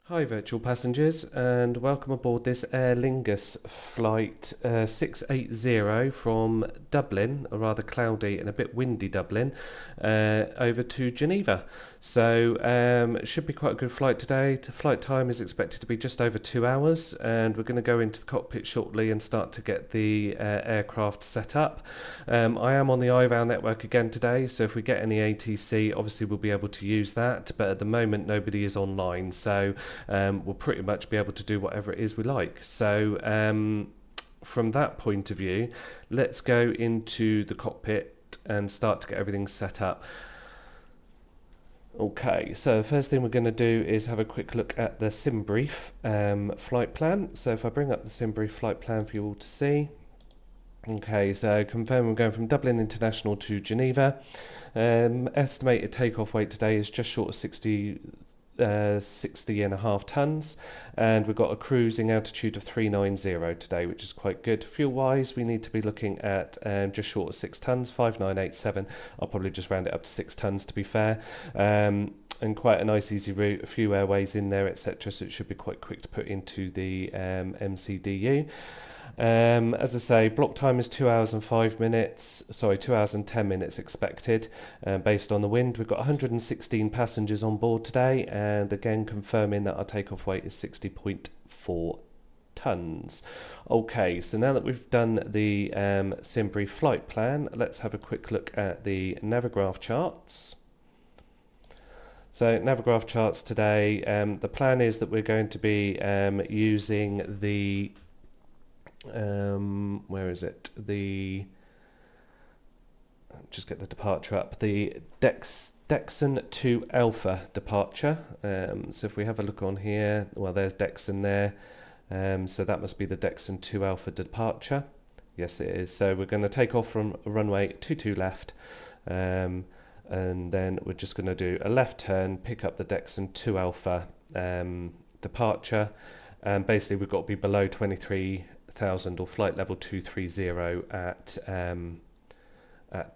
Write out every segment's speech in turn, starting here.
Hi virtual passengers and welcome aboard this Aer Lingus flight 680 from Dublin, a rather cloudy and a bit windy Dublin, over to Geneva. So it should be quite a good flight today. The flight time is expected to be just over 2 hours, and we're going to go into the cockpit shortly and start to get the aircraft set up. I am on the IVAL network again today, so if we get any ATC, obviously we'll be able to use that, but at the moment nobody is online, so we'll pretty much be able to do whatever it is we like. So from that point of view, let's go into the cockpit and start to get everything set up. Okay, so the first thing we're going to do is have a quick look at the sim brief flight plan. So if I bring up the sim brief flight plan for you all to see. Okay, so confirm we're going from Dublin International to Geneva. Estimated takeoff weight today is just short of 60 and a half tons, and we've got a cruising altitude of 390 today, which is quite good. Fuel wise, we need to be looking at just short of 6 tons, 5987. I'll probably just round it up to 6 tons to be fair. And quite a nice easy route, a few airways in there, etc., so it should be quite quick to put into the MCDU. As I say, block time is 2 hours and 5 minutes, sorry, 2 hours and 10 minutes expected based on the wind. We've got 116 passengers on board today, and again confirming that our takeoff weight is 60.4 tons. Okay, so now that we've done the sim brief flight plan, let's have a quick look at the Navigraph charts. So Navigraph charts today, the plan is that we're going to be using the where is it? Just get the departure up. The Dexon 2 Alpha departure. So if we have a look on here, well, there's Dexon there. So that must be the Dexon 2 Alpha departure. Yes, it is. So we're going to take off from runway 22 left. And then we're just going to do a left turn, pick up the Dexon 2 Alpha departure. And basically we've got to be below 23,000 or flight level 230 at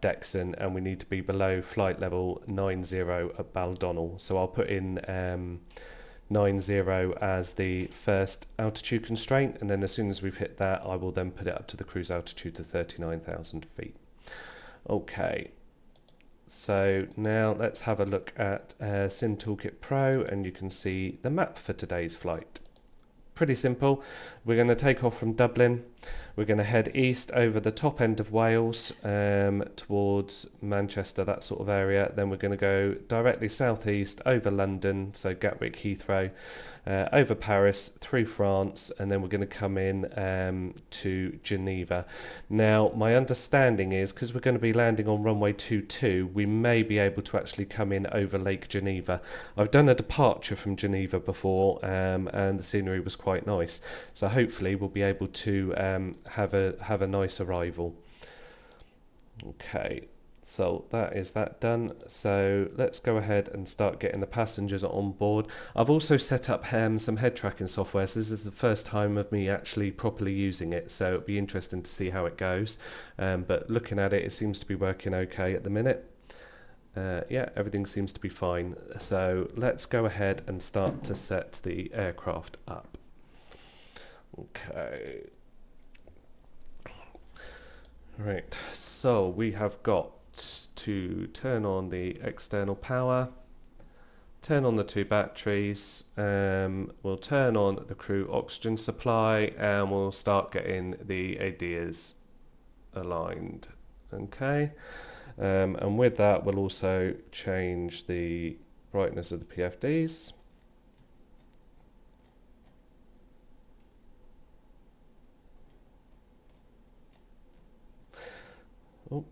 Dexon, and we need to be below flight level 90 at Baldonnel. So I'll put in 90 as the first altitude constraint, and then as soon as we've hit that, I will then put it up to the cruise altitude to 39,000 feet. Okay. So now let's have a look at Sim Toolkit Pro, and you can see the map for today's flight. Pretty simple. We're going to take off from Dublin. We're going to head east over the top end of Wales towards Manchester, that sort of area. Then we're going to go directly southeast over London, so Gatwick, Heathrow, over Paris, through France, and then we're going to come in to Geneva. Now, my understanding is, because we're going to be landing on runway 22, we may be able to actually come in over Lake Geneva. I've done a departure from Geneva before, and the scenery was quite nice. So hopefully we'll be able to have a nice arrival. Okay, so that is that done. So let's go ahead and start getting the passengers on board. I've also set up some head tracking software, so this is the first time of me actually properly using it, so it'll be interesting to see how it goes. But looking at it, it seems to be working okay at the minute. Yeah, everything seems to be fine. So let's go ahead and start to set the aircraft up. Okay. Right, so we have got to turn on the external power, turn on the 2 batteries, we'll turn on the crew oxygen supply, and we'll start getting the ADIAs aligned. Okay, and with that we'll also change the brightness of the PFDs. Oh.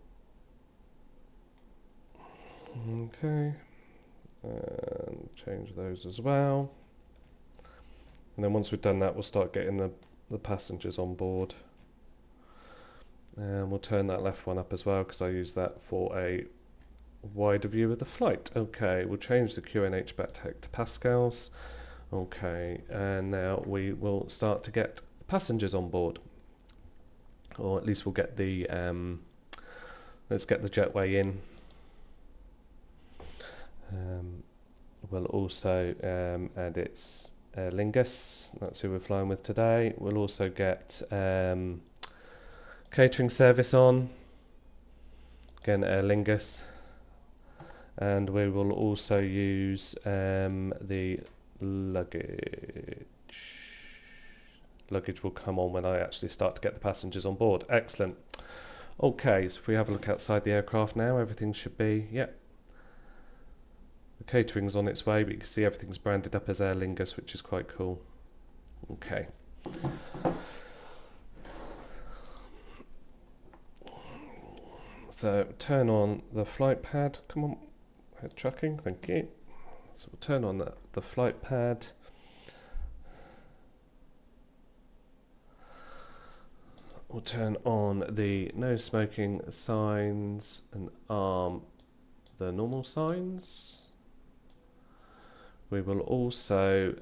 Okay, and change those as well. And then once we've done that, we'll start getting the passengers on board. And we'll turn that left one up as well, because I use that for a wider view of the flight. Okay, we'll change the QNH back to hectopascals. Okay, and now we will start to get the passengers on board. Or at least we'll get the let's get the jetway in. We'll also add its Lingus, that's who we're flying with today. We'll also get catering service on, again Aer Lingus, and we will also use the luggage. Luggage will come on when I actually start to get the passengers on board. Excellent. Okay, so if we have a look outside the aircraft now, everything should be, yep. The catering's on its way, but you can see everything's branded up as Aer Lingus, which is quite cool. Okay. So turn on the flight pad. Come on, head tracking, thank you. So we'll turn on the flight pad. We'll turn on the no smoking signs and arm the normal signs. We will also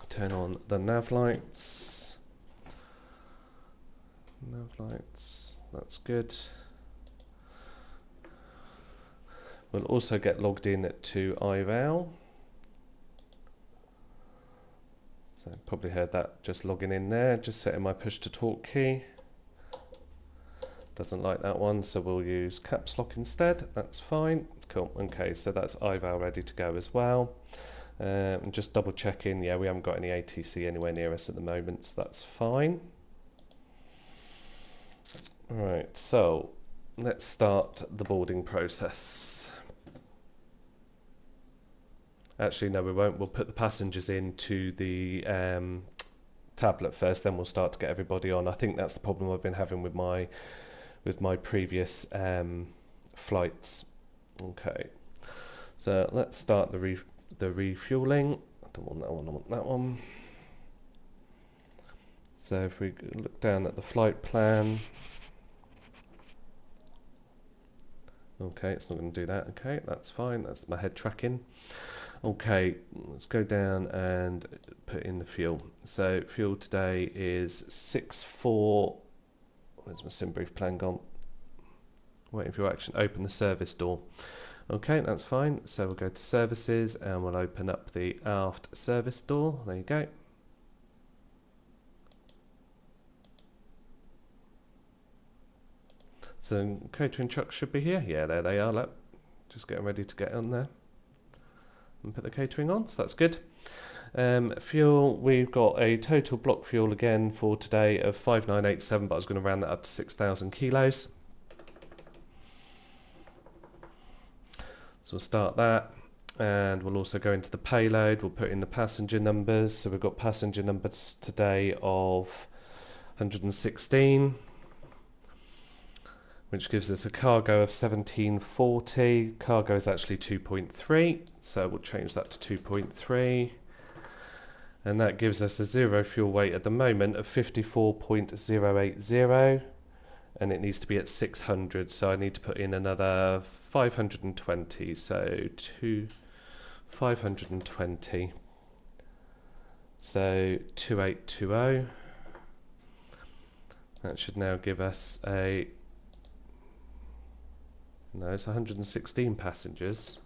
turn on the nav lights. Nav lights, that's good. We'll also get logged in to iVal. So probably heard that just logging in there, just setting my push to talk key. Doesn't like that one, so we'll use caps lock instead. That's fine. Cool. Okay, so that's iVal ready to go as well. And just double checking, yeah, we haven't got any ATC anywhere near us at the moment, so that's fine. Alright, so let's start the boarding process. Actually, no, we won't. We'll put the passengers into the tablet first, then we'll start to get everybody on. I think that's the problem I've been having with my previous flights. Okay, so let's start the refueling. I don't want that one, I want that one. So if we look down at the flight plan, okay, it's not going to do that. Okay, that's fine, that's my head tracking. Okay, let's go down and put in the fuel. So fuel today is 64. Where's my sim brief plan gone? Waiting for your action. Open the service door. Okay, that's fine. So we'll go to services and we'll open up the aft service door. There you go. So catering trucks should be here. Yeah, there they are. Look, just getting ready to get on there and put the catering on, so that's good. Fuel, we've got a total block fuel again for today of 5987, but I was going to round that up to 6,000 kilos. So we'll start that, and we'll also go into the payload. We'll put in the passenger numbers. So we've got passenger numbers today of 116, which gives us a cargo of 1740. Cargo is actually 2.3, so we'll change that to 2.3. And that gives us a zero fuel weight at the moment of 54.080, and it needs to be at 600, so I need to put in another 520, so 520. So 2820. That should now give us a, no, it's 116 passengers.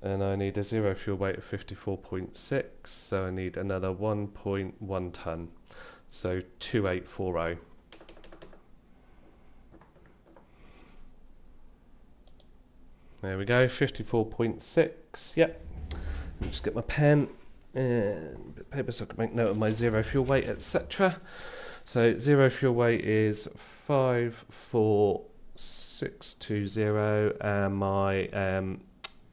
And I need a zero fuel weight of 54.6, so I need another 1.1 tonne, so 2840. There we go, 54.6, yep. I'll just get my pen and a bit of paper so I can make note of my zero fuel weight, etc. So zero fuel weight is 54620, and my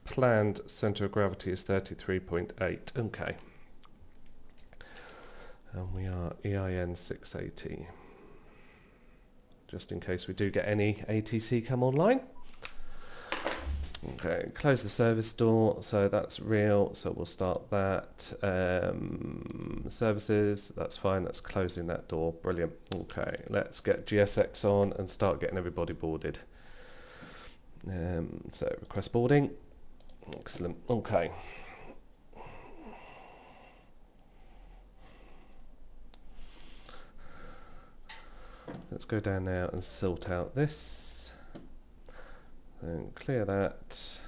planned centre of gravity is 33.8. Okay. And we are EIN 680. Just in case we do get any ATC come online. Okay, close the service door, so that's real, so we'll start that. Services, that's fine, that's closing that door, brilliant. Okay, let's get GSX on and start getting everybody boarded. So request boarding, excellent, okay. let's go down now and sort out this. And clear that.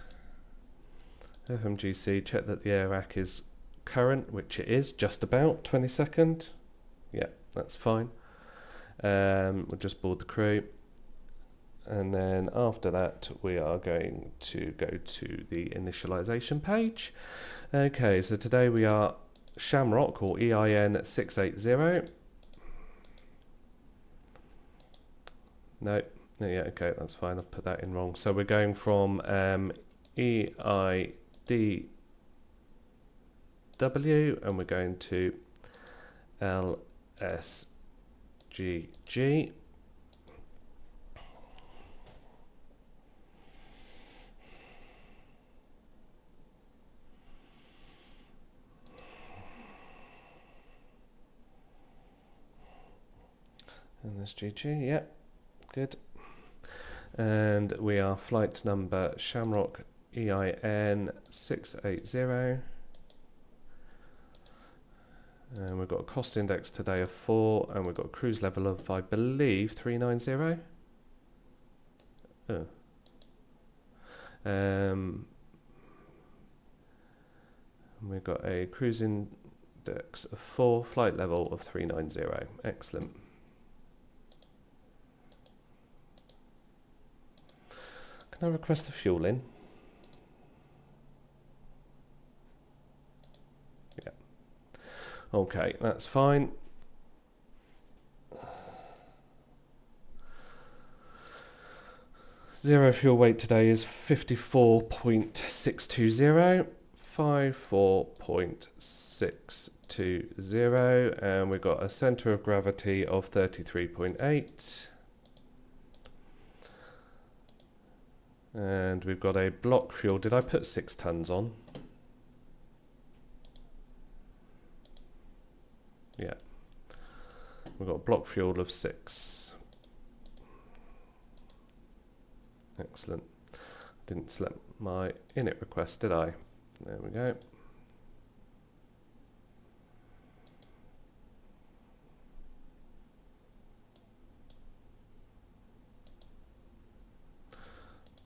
FMGC, check that the air rack is current, which it is, just about 22nd. Yeah, that's fine. We'll just board the crew. And then after that, we are going to go to the initialization page. Okay, so today we are Shamrock, or EIN 680. No, yeah, okay, that's fine. I'll put that in wrong. So we're going from EIDW, and we're going to LSGG. LSGG, yeah, good. And we are flight number Shamrock EIN 680. And we've got a cost index today of 4, and we've got a cruise level of, I believe, 390. Oh. We've got a cruise index of 4, flight level of 390. Excellent. Can I request the fuel in? Yeah. Okay, that's fine. Zero fuel weight today is 54.620. 54.620, and we've got a centre of gravity of 33.8. And we've got a block fuel. Did I put 6 tons on? Yeah. We've got a block fuel of 6. Excellent. Didn't select my init request, did I? There we go.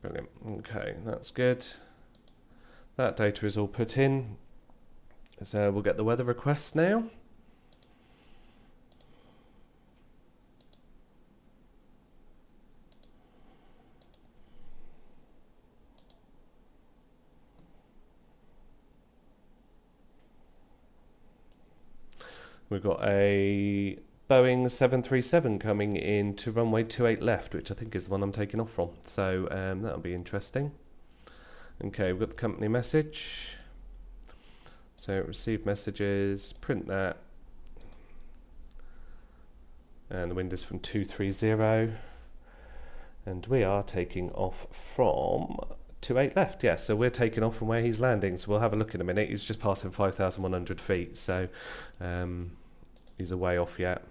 Brilliant. Okay, that's good. That data is all put in. So we'll get the weather request now. We've got a Boeing 737 coming in to runway 28 left, which I think is the one I'm taking off from. So that'll be interesting. Okay, we've got the company message. So receive messages, print that. And the wind is from 230. And we are taking off from 28 left. Yeah, so we're taking off from where he's landing. So we'll have a look in a minute. He's just passing 5,100 feet. So he's a way off yet.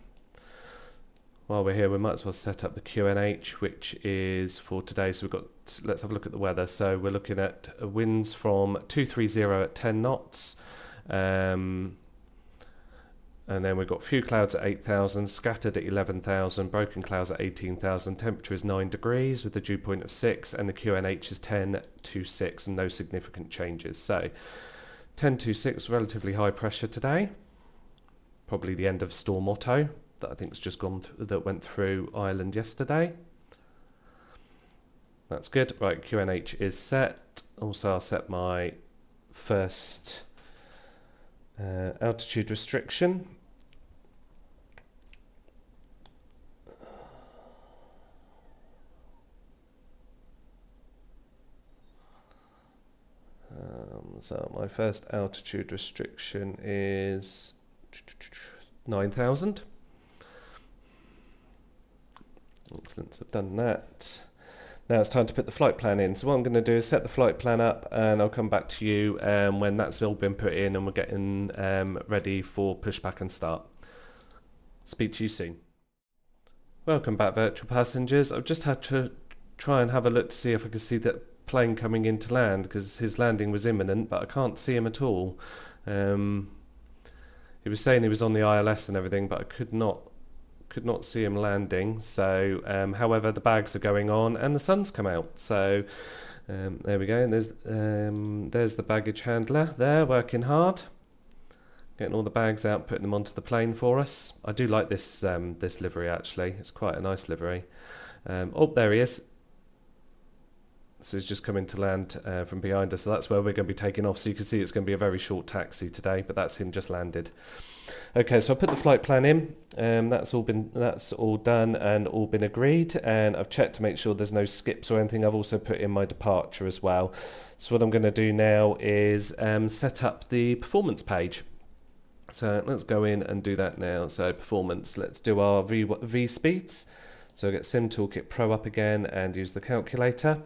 While we're here, we might as well set up the QNH, which is for today. So we've got, let's have a look at the weather. So we're looking at winds from 230 at 10 knots. And then we've got few clouds at 8,000, scattered at 11,000, broken clouds at 18,000. Temperature is 9 degrees with a dew point of 6, and the QNH is 1026, and no significant changes. So 1026, relatively high pressure today. Probably the end of Storm Otto that I think has just gone that went through Ireland yesterday. That's good. Right, QNH is set. Also, I'll set my first altitude restriction. So my first altitude restriction is 9,000. Excellent, so I've done that. Now it's time to put the flight plan in. So what I'm going to do is set the flight plan up, and I'll come back to you when that's all been put in and we're getting ready for pushback and start. Speak to you soon. Welcome back, virtual passengers. I've just had to try and have a look to see if I could see that plane coming in to land, because his landing was imminent, but I can't see him at all. He was saying he was on the ILS and everything, but I couldn't could not see him landing. So, however, the bags are going on and the sun's come out. So, there we go. And there's the baggage handler there working hard, getting all the bags out, putting them onto the plane for us. I do like this this livery actually. It's quite a nice livery. Oh, there he is. So he's just coming to land from behind us. So that's where we're going to be taking off. So you can see it's going to be a very short taxi today, but that's him just landed. Okay, so I put the flight plan in. That's all done and all been agreed. And I've checked to make sure there's no skips or anything. I've also put in my departure as well. So what I'm going to do now is set up the performance page. So let's go in and do that now. So performance, let's do our V speeds. So get Sim Toolkit Pro up again and use the calculator.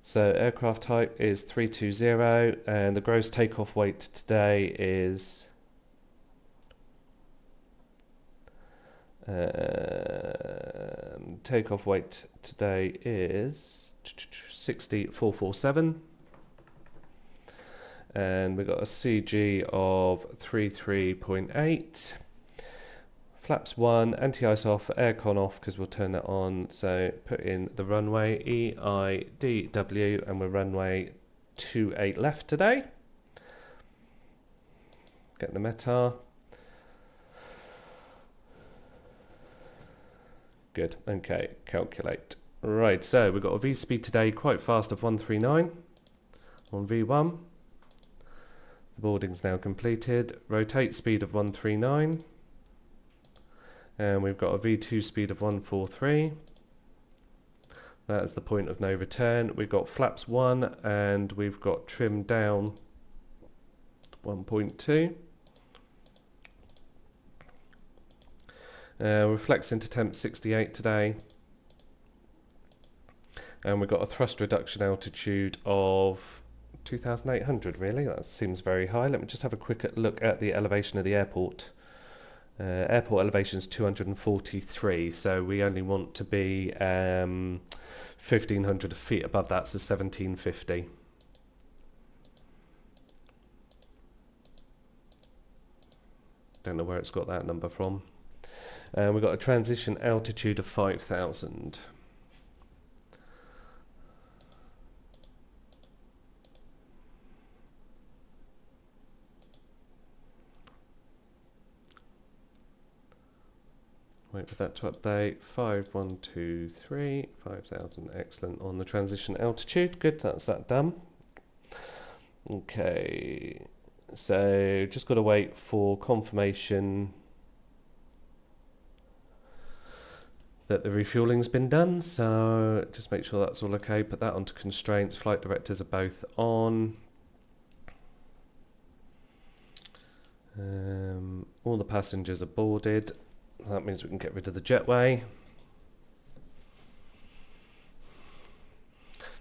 So aircraft type is 320 and the gross takeoff weight today is takeoff weight today is 60447 and we've got a CG of 33.8. Flaps 1, anti-ice off, aircon off because we'll turn that on. So put in the runway EIDW and we're runway 28 left today. Get the METAR. Good, okay, calculate. Right, so we've got a V speed today quite fast of 139 on V1. The boarding's now completed. Rotate speed of 139. And we've got a V2 speed of 143. That is the point of no return. We've got flaps 1 and we've got trim down 1.2. We're flexing to temp 68 today. And we've got a thrust reduction altitude of 2,800 really. That seems very high. Let me just have a quick look at the elevation of the airport. Airport elevation is 243, so we only want to be 1,500 feet above that, so 1,750. Don't know where it's got that number from. We've got a transition altitude of 5,000. Wait for that to update. 5123, 5,000, excellent on the transition altitude. Good, that's that done. Okay, so just got to wait for confirmation that the refueling's been done. So just make sure that's all okay. Put that onto constraints. Flight directors are both on. All the passengers are boarded. That means we can get rid of the jetway.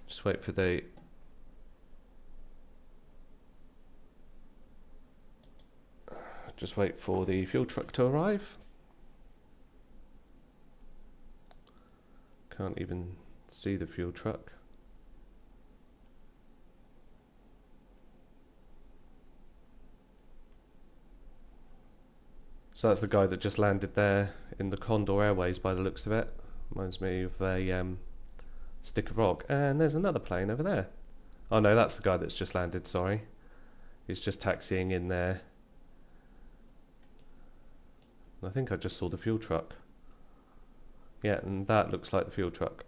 Just wait for the fuel truck to arrive. Can't even see the fuel truck. So that's the guy that just landed there in the Condor Airways by the looks of it. Reminds me of a stick of rock. And there's another plane over there. Oh no, that's the guy that's just landed, sorry. He's just taxiing in there. I think I just saw the fuel truck. Yeah, and that looks like the fuel truck.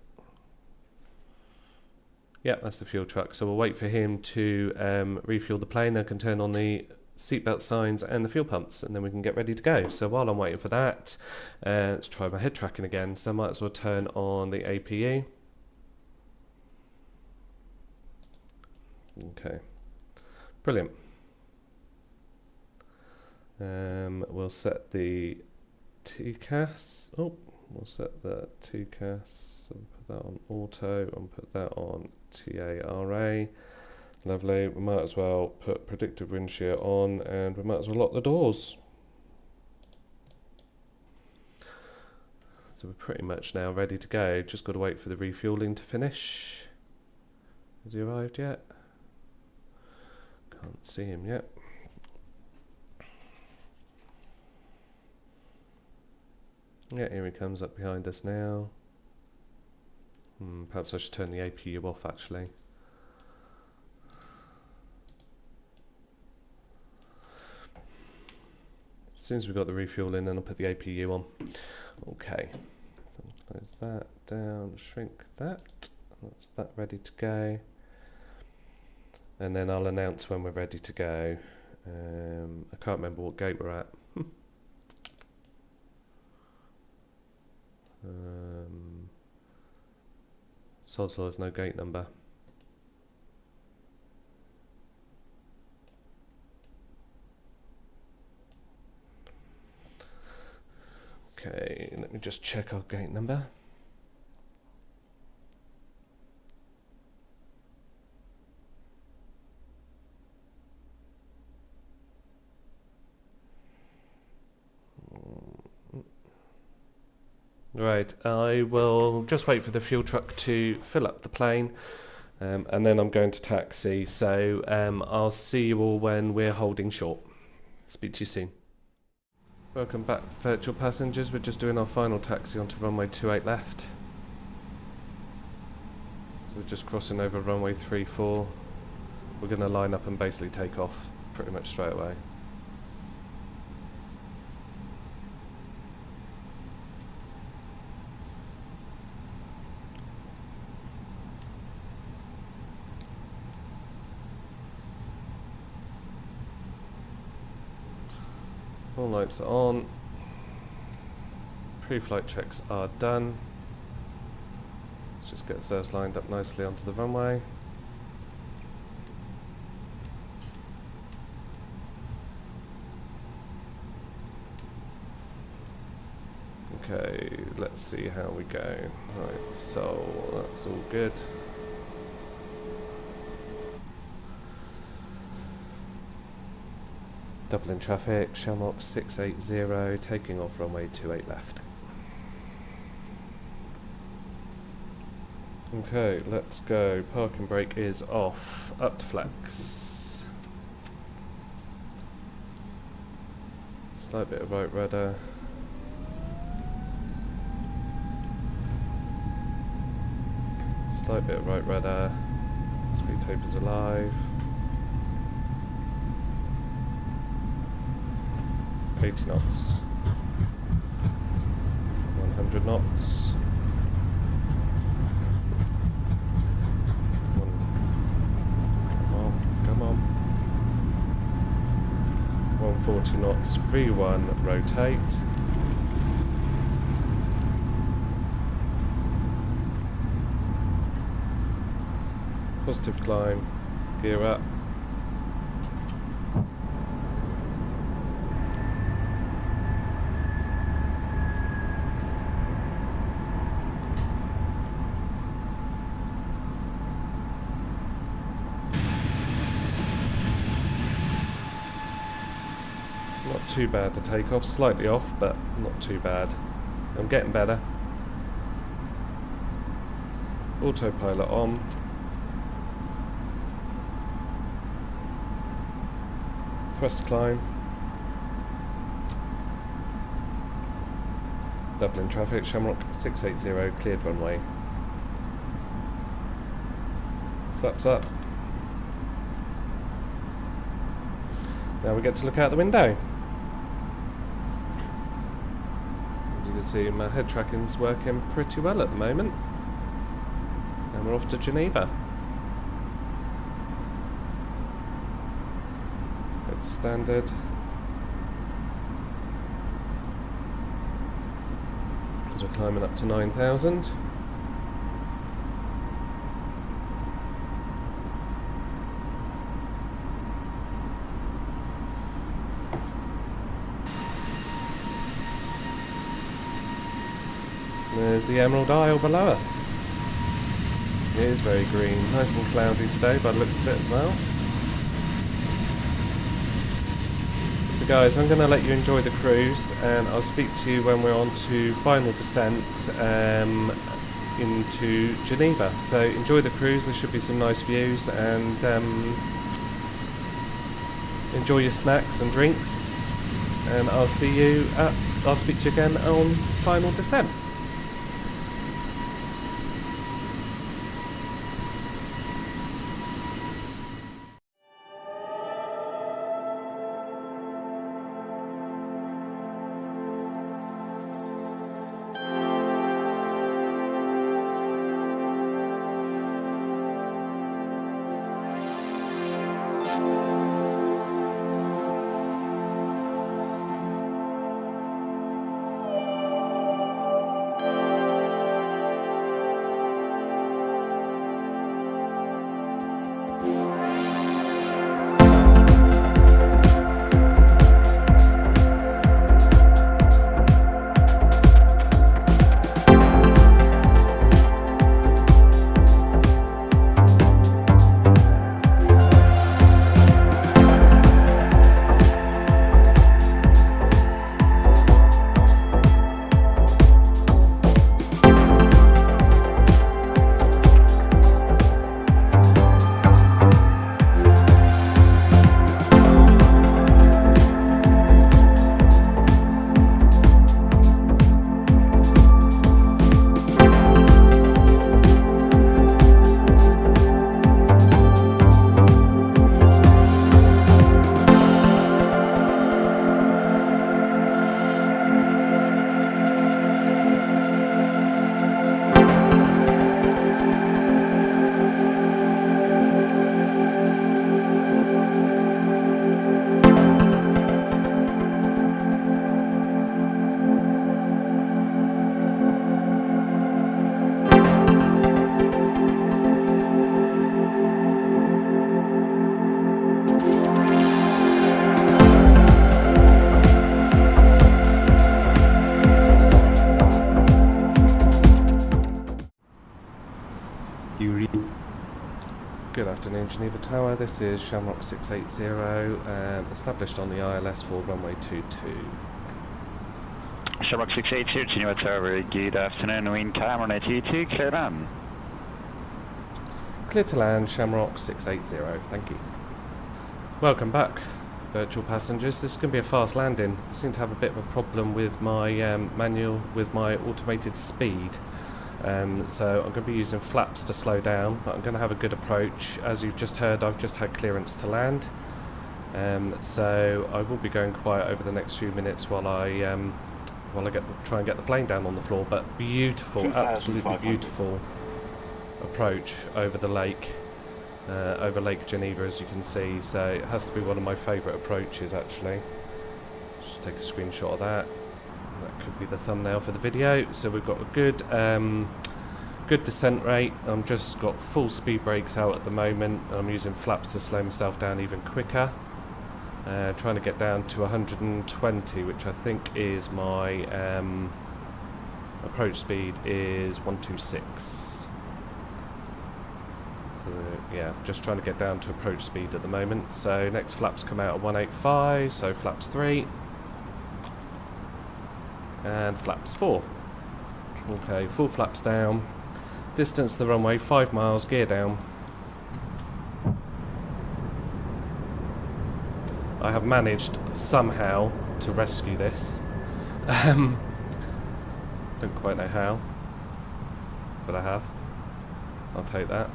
Yeah, that's the fuel truck. So we'll wait for him to refuel the plane. Then can turn on the seatbelt signs and the fuel pumps, and then we can get ready to go. So while I'm waiting for that, let's try my head tracking again. So I might as well turn on the APU. Okay, brilliant. We'll set the TCAS. Oh, we'll set the TCAS. So put that on auto and put that on TARA. Lovely. We might as well put predictive wind shear on, and we might as well lock the doors. So we're pretty much now ready to go. Just got to wait for the refueling to finish. Has he arrived yet? Can't see him yet. Yeah, here he comes up behind us now. Perhaps I should turn the APU off actually. As soon as we've got the refuel in, then I'll put the APU on. Okay, so close that down, shrink that. That's that ready to go. And then I'll announce when we're ready to go. I can't remember what gate we're at. Sod's law has no gate number. Okay, let me just check our gate number. Right, I will just wait for the fuel truck to fill up the plane, and then I'm going to taxi, so I'll see you all when we're holding short. Speak to you soon. Welcome back, virtual passengers. We're just doing our final taxi onto runway 28 left. So we're just crossing over runway 34. We're going to line up and basically take off pretty much straight away. All lights are on. Pre-flight checks are done. Let's just get ourselves lined up nicely onto the runway. Okay, let's see how we go. Right, so that's all good. Dublin traffic, Shamrock 680, taking off runway 28 left. Okay, let's go. Parking brake is off. Up to flex. Slight bit of right rudder. Slight bit of right rudder. Speed taper's alive. 80 knots. 100 knots. Come on. 140 knots. V1, rotate. Positive climb. Gear up. Not too bad to take off, slightly off, but not too bad. I'm getting better. Autopilot on. Thrust climb. Dublin traffic, Shamrock 680, cleared runway. Flaps up. Now we get to look out the window. As you can see, my head tracking's working pretty well at the moment. And we're off to Geneva. It's standard. Because we're climbing up to 9,000. There's the Emerald Isle below us. It is very green, nice and cloudy today by the looks of it as well. So guys, I'm going to let you enjoy the cruise, and I'll speak to you when we're on to final descent into Geneva. So enjoy the cruise, there should be some nice views, and enjoy your snacks and drinks, and I'll speak to you again on final descent. Good afternoon, Geneva Tower. This is Shamrock 680, established on the ILS for runway 22. Shamrock 680, Geneva Tower. Good afternoon, wind calm on 22, clear on. Clear to land, Shamrock 680. Thank you. Welcome back, virtual passengers. This is going to be a fast landing. I seem to have a bit of a problem with my with my automated speed. So I'm going to be using flaps to slow down, but I'm going to have a good approach. As you've just heard, I've just had clearance to land. So I will be going quiet over the next few minutes while I try and get the plane down on the floor. But beautiful, absolutely beautiful approach over the lake, over Lake Geneva, as you can see. So it has to be one of my favourite approaches, actually. Just take a screenshot of that. That could be the thumbnail for the video. So we've got a good good descent rate. I'm just got full speed brakes out at the moment. I'm using flaps to slow myself down even quicker. Trying to get down to 120, which I think is my approach speed is 126. So yeah, just trying to get down to approach speed at the moment. So next flaps come out at 185, so flaps 3 and flaps 4. Okay, full flaps down. Distance to the runway 5 miles, gear down. I have managed somehow to rescue this. Don't quite know how, but I have. I'll take that.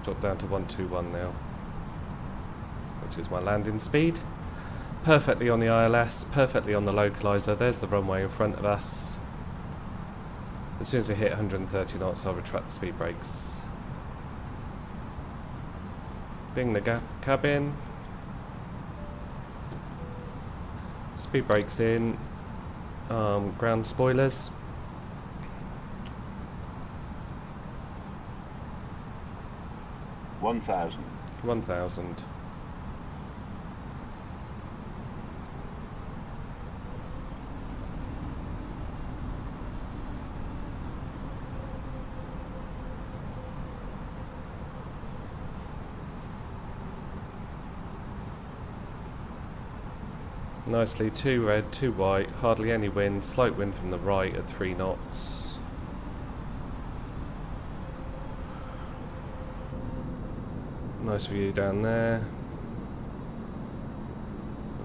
Drop down to 121 now, which is my landing speed. Perfectly on the ILS, perfectly on the localizer. There's the runway in front of us. As soon as I hit 130 knots, I'll retract the speed brakes. Ding the cabin. Speed brakes in. Ground spoilers. $1,000. 1,000. Nicely, 2 red, 2 white, hardly any wind, slight wind from the right at 3 knots. Nice view down there.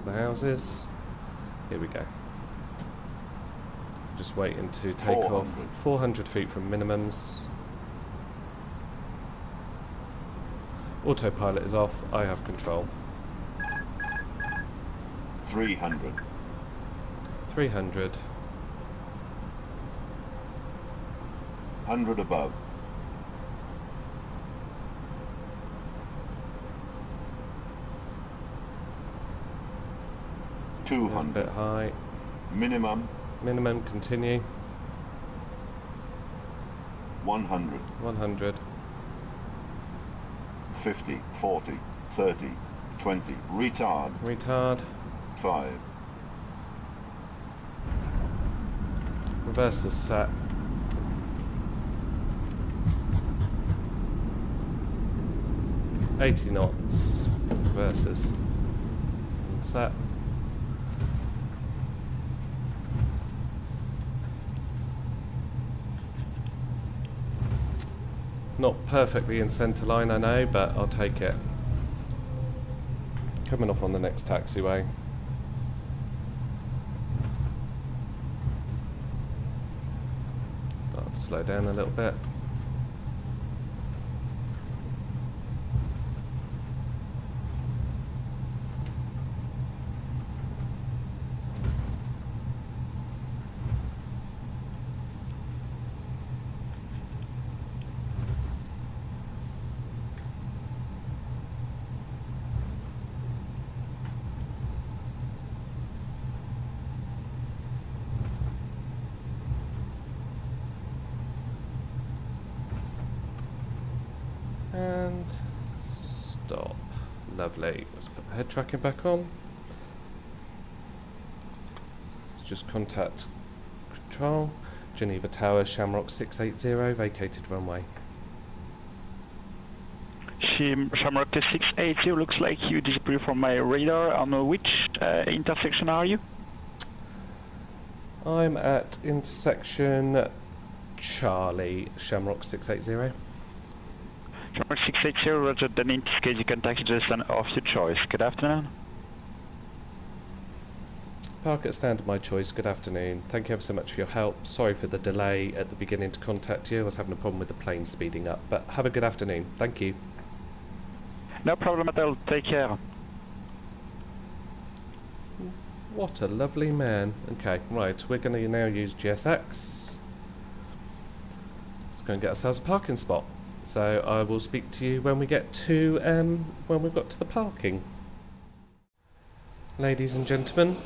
the houses. Here we go. Just waiting to take off 400 feet from minimums. Autopilot is off, I have control. 300. 300. 100 above. A 200. bit high. Minimum. Minimum, continue. 100. 100. 50. 40. 30. 20. Retard. Retard. 5. Reverse is set. $80 knots. Reverses. And set. Not perfectly in centre line, I know, but I'll take it. Coming off on the next taxiway. Start to slow down a little bit. And stop. Lovely. Let's put the head tracking back on. Let's just contact control. Geneva Tower, Shamrock 680, vacated runway. Shamrock 680, looks like you disappear from my radar. On which intersection are you? I'm at intersection Charlie, Shamrock 680. Shamrock 680, roger, then in this case you can taxi just an off your choice. Good afternoon. Park at stand of my choice, good afternoon. Thank you ever so much for your help. Sorry for the delay at the beginning to contact you. I was having a problem with the plane speeding up, but have a good afternoon. Thank you. No problem at all, take care. What a lovely man. Okay, right, we're going to now use GSX. Let's go and get ourselves a parking spot. So I will speak to you when we get to when we've got to the parking. Ladies and gentlemen,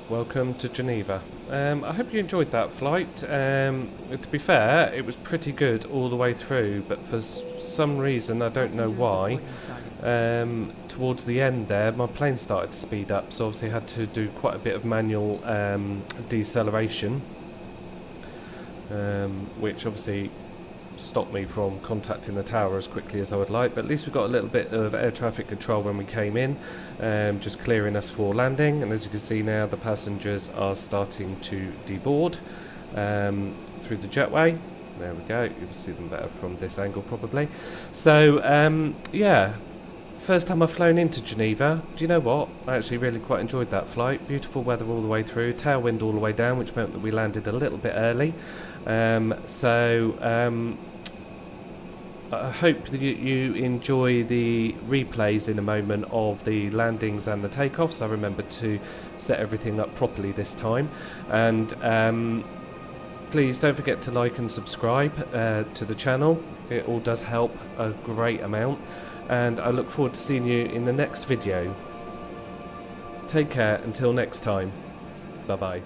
welcome to Geneva. I hope you enjoyed that flight. To be fair, it was pretty good all the way through, but for some reason, I don't know why, towards the end there, my plane started to speed up, so obviously I had to do quite a bit of manual deceleration, which obviously stopped me from contacting the tower as quickly as I would like, but at least we got a little bit of air traffic control when we came in, just clearing us for landing. And as you can see now, the passengers are starting to deboard through the jetway. There we go, you'll see them better from this angle probably. So yeah, first time I've flown into Geneva. Do you know what? I actually really quite enjoyed that flight. Beautiful weather all the way through, tailwind all the way down, which meant that we landed a little bit early. I hope that you enjoy the replays in a moment of the landings and the takeoffs. I remembered to set everything up properly this time. And please don't forget to like and subscribe to the channel. It all does help a great amount. And I look forward to seeing you in the next video. Take care until next time. Bye bye.